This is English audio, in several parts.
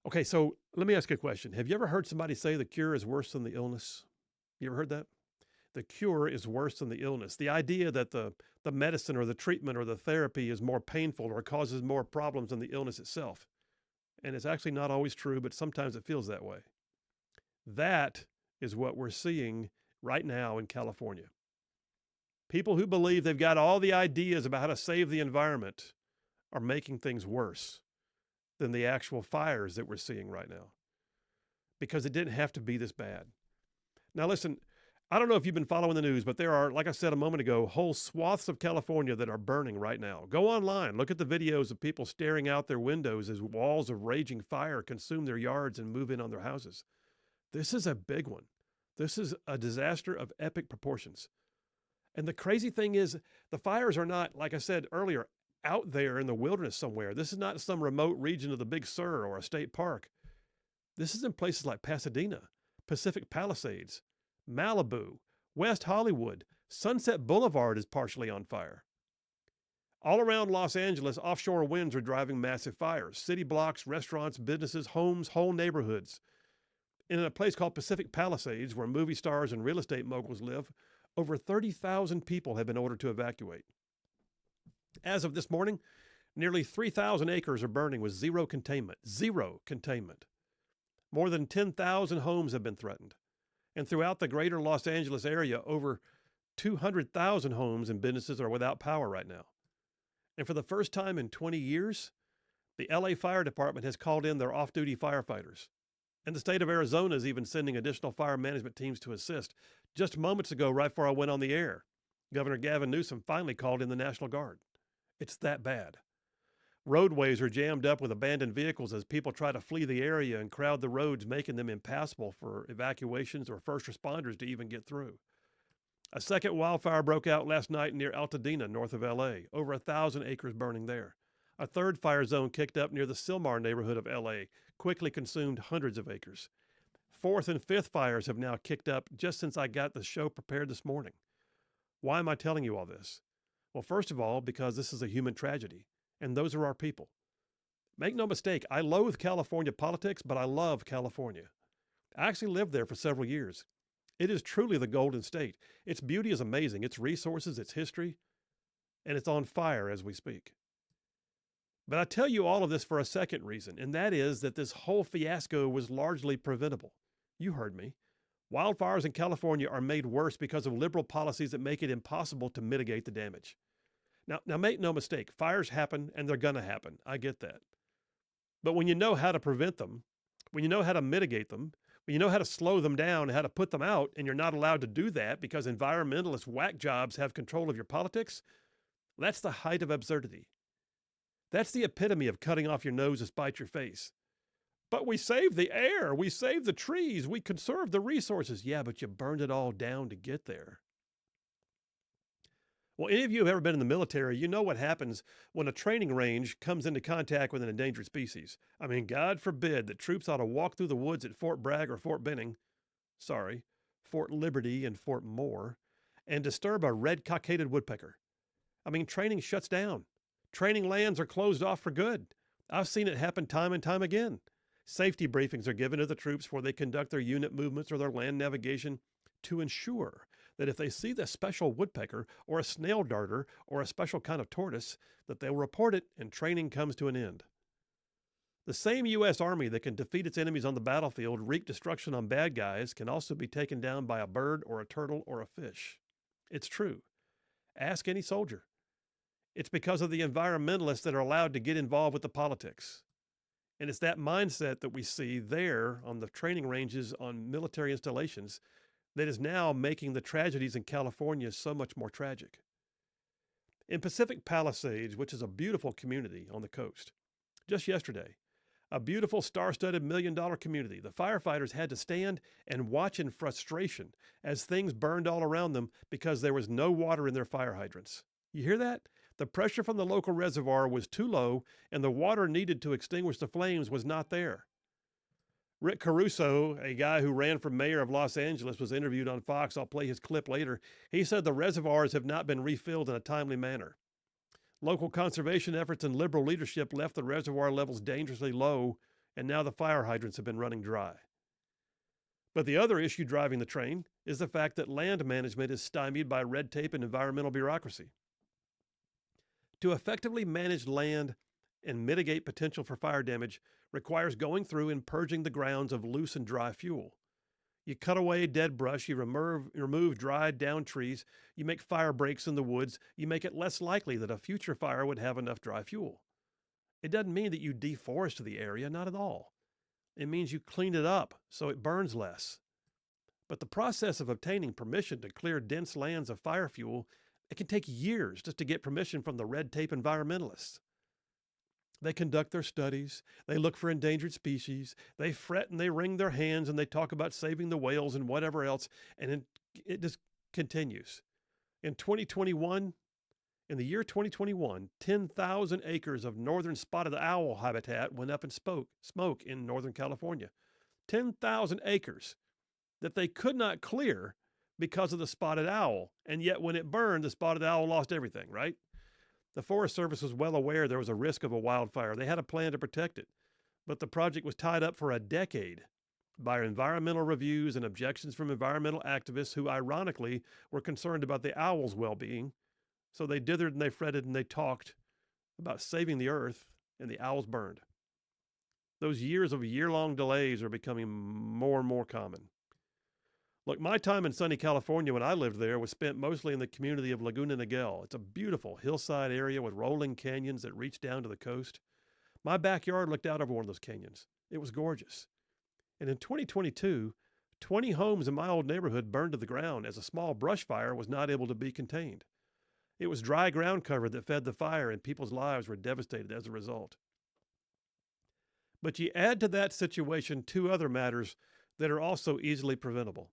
Okay, so let me ask you a question. Have you ever heard somebody say the cure is worse than the illness? You ever heard that? The cure is worse than the illness. The idea that the medicine or the treatment or the therapy is more painful or causes more problems than the illness itself. And it's actually not always true, but sometimes it feels that way. That is what we're seeing right now in California. People who believe they've got all the ideas about how to save the environment are making things worse than the actual fires that we're seeing right now because it didn't have to be this bad. Now, listen, I don't know if you've been following the news, but there are, like I said a moment ago, whole swaths of California that are burning right now. Go online, look at the videos of people staring out their windows as walls of raging fire consume their yards and move in on their houses. This is a big one. This is a disaster of epic proportions. And the crazy thing is, the fires are not, like I said earlier, out there in the wilderness somewhere. This is not some remote region of the Big Sur or a state park. This is in places like Pasadena, Pacific Palisades, Malibu, West Hollywood. Sunset Boulevard is partially on fire. All around Los Angeles, offshore winds are driving massive fires. City blocks, restaurants, businesses, homes, whole neighborhoods. In a place called Pacific Palisades, where movie stars and real estate moguls live, over 30,000 people have been ordered to evacuate. As of this morning, nearly 3,000 acres are burning with zero containment. Zero containment. More than 10,000 homes have been threatened. And throughout the greater Los Angeles area, over 200,000 homes and businesses are without power right now. And for the first time in 20 years, the LA Fire Department has called in their off-duty firefighters. And the state of Arizona is even sending additional fire management teams to assist. Just moments ago, right before I went on the air, Governor Gavin Newsom finally called in the National Guard. It's that bad. Roadways are jammed up with abandoned vehicles as people try to flee the area and crowd the roads, making them impassable for evacuations or first responders to even get through. A second wildfire broke out last night near Altadena, north of LA, over 1,000 acres burning there. A third fire zone kicked up near the Sylmar neighborhood of LA, quickly consumed hundreds of acres. Fourth and fifth fires have now kicked up just since I got the show prepared this morning. Why am I telling you all this? Well, first of all, because this is a human tragedy, and those are our people. Make no mistake, I loathe California politics, but I love California. I actually lived there for several years. It is truly the Golden State. Its beauty is amazing, its resources, its history, and it's on fire as we speak. But I tell you all of this for a second reason, and that is that this whole fiasco was largely preventable. You heard me. Wildfires in California are made worse because of liberal policies that make it impossible to mitigate the damage. Now make no mistake, fires happen and they're going to happen. I get that. But when you know how to prevent them, when you know how to mitigate them, when you know how to slow them down and how to put them out, and you're not allowed to do that because environmentalist whack jobs have control of your politics, that's the height of absurdity. That's the epitome of cutting off your nose to spite your face. But we saved the air, we saved the trees, we conserved the resources. Yeah, but you burned it all down to get there. Well, any of you have ever been in the military, you know what happens when a training range comes into contact with an endangered species. I mean, God forbid that troops ought to walk through the woods at Fort Bragg or Fort Benning, Fort Liberty and Fort Moore, and disturb a red-cockaded woodpecker. I mean, training shuts down. Training lands are closed off for good. I've seen it happen time and time again. Safety briefings are given to the troops before they conduct their unit movements or their land navigation to ensure that if they see the special woodpecker or a snail darter or a special kind of tortoise, that they'll report it and training comes to an end. The same U.S. Army that can defeat its enemies on the battlefield, wreak destruction on bad guys, can also be taken down by a bird or a turtle or a fish. It's true. Ask any soldier. It's because of the environmentalists that are allowed to get involved with the politics. And it's that mindset that we see there on the training ranges on military installations that is now making the tragedies in California so much more tragic. In Pacific Palisades, which is a beautiful community on the coast, just yesterday, a beautiful star-studded $1 million community, the firefighters had to stand and watch in frustration as things burned all around them because there was no water in their fire hydrants. You hear that? The pressure from the local reservoir was too low, and the water needed to extinguish the flames was not there. Rick Caruso, a guy who ran for mayor of Los Angeles, was interviewed on Fox. I'll play his clip later. He said the reservoirs have not been refilled in a timely manner. Local conservation efforts and liberal leadership left the reservoir levels dangerously low and now the fire hydrants have been running dry. But the other issue driving the train is the fact that land management is stymied by red tape and environmental bureaucracy. To effectively manage land and mitigate potential for fire damage requires going through and purging the grounds of loose and dry fuel. You cut away dead brush, you remove dried down trees, you make fire breaks in the woods, you make it less likely that a future fire would have enough dry fuel. It doesn't mean that you deforest the area, not at all. It means you clean it up so it burns less. But the process of obtaining permission to clear dense lands of fire fuel, it can take years just to get permission from the red tape environmentalists. They conduct their studies, they look for endangered species, they fret and they wring their hands and they talk about saving the whales and whatever else, and it just continues. In the year 2021, 10,000 acres of northern spotted owl habitat went up in smoke in Northern California. 10,000 acres that they could not clear because of the spotted owl, and yet when it burned, the spotted owl lost everything, right? The Forest Service was well aware there was a risk of a wildfire. They had a plan to protect it, but the project was tied up for a decade by environmental reviews and objections from environmental activists who, ironically, were concerned about the owl's well-being. So they dithered and they fretted and they talked about saving the earth, and the owls burned. Those years of year-long delays are becoming more and more common. Look, my time in sunny California when I lived there was spent mostly in the community of Laguna Niguel. It's a beautiful hillside area with rolling canyons that reach down to the coast. My backyard looked out over one of those canyons. It was gorgeous. And in 2022, 20 homes in my old neighborhood burned to the ground as a small brush fire was not able to be contained. It was dry ground cover that fed the fire, and people's lives were devastated as a result. But you add to that situation two other matters that are also easily preventable.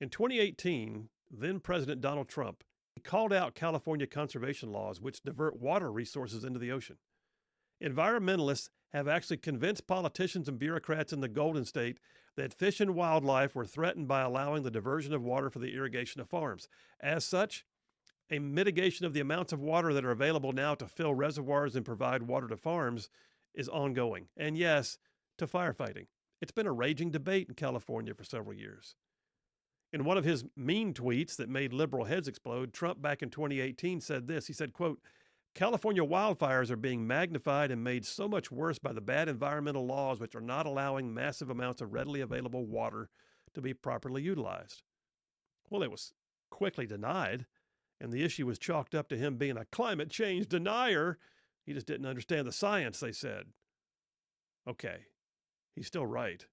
In 2018, then President Donald Trump, he called out California conservation laws which divert water resources into the ocean. Environmentalists have actually convinced politicians and bureaucrats in the Golden State that fish and wildlife were threatened by allowing the diversion of water for the irrigation of farms. As such, a mitigation of the amounts of water that are available now to fill reservoirs and provide water to farms is ongoing. And yes, to firefighting. It's been a raging debate in California for several years. In one of his mean tweets that made liberal heads explode, Trump back in 2018 said this. He said, quote, "California wildfires are being magnified and made so much worse by the bad environmental laws which are not allowing massive amounts of readily available water to be properly utilized." Well, it was quickly denied, and the issue was chalked up to him being a climate change denier. He just didn't understand the science, they said. Okay, he's still right.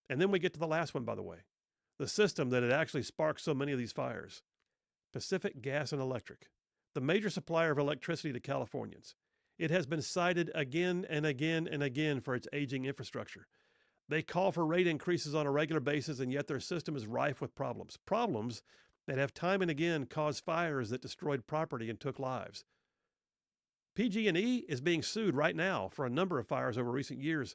And then we get to the last one, by the way. The system that had actually sparked so many of these fires. Pacific Gas and Electric, the major supplier of electricity to Californians. It has been cited again and again and again for its aging infrastructure. They call for rate increases on a regular basis, and yet their system is rife with problems. Problems that have time and again caused fires that destroyed property and took lives. PG&E is being sued right now for a number of fires over recent years.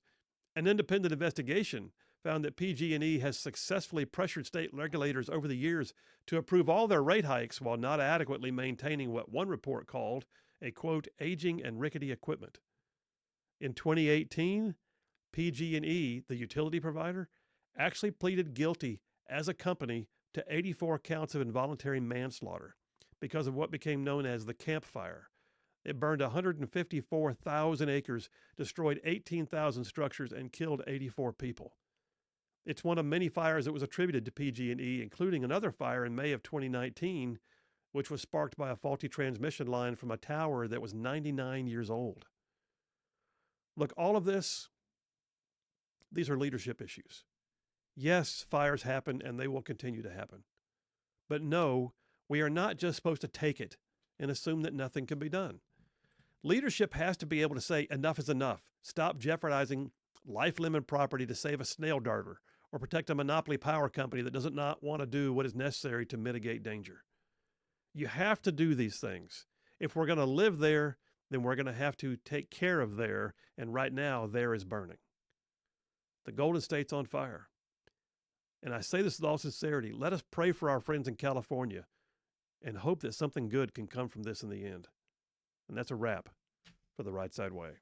An independent investigation found that PG&E has successfully pressured state regulators over the years to approve all their rate hikes while not adequately maintaining what one report called a, quote, aging and rickety equipment. In 2018, PG&E, the utility provider, actually pleaded guilty as a company to 84 counts of involuntary manslaughter because of what became known as the Camp Fire. It burned 154,000 acres, destroyed 18,000 structures, and killed 84 people. It's one of many fires that was attributed to PG&E, including another fire in May of 2019, which was sparked by a faulty transmission line from a tower that was 99 years old. Look, all of this, these are leadership issues. Yes, fires happen and they will continue to happen. But no, we are not just supposed to take it and assume that nothing can be done. Leadership has to be able to say enough is enough. Stop jeopardizing life-limited property to save a snail darter or protect a monopoly power company that does not want to do what is necessary to mitigate danger. You have to do these things. If we're going to live there, then we're going to have to take care of there, and right now, there is burning. The Golden State's on fire. And I say this with all sincerity. Let us pray for our friends in California and hope that something good can come from this in the end. And that's a wrap for the Rightside Way.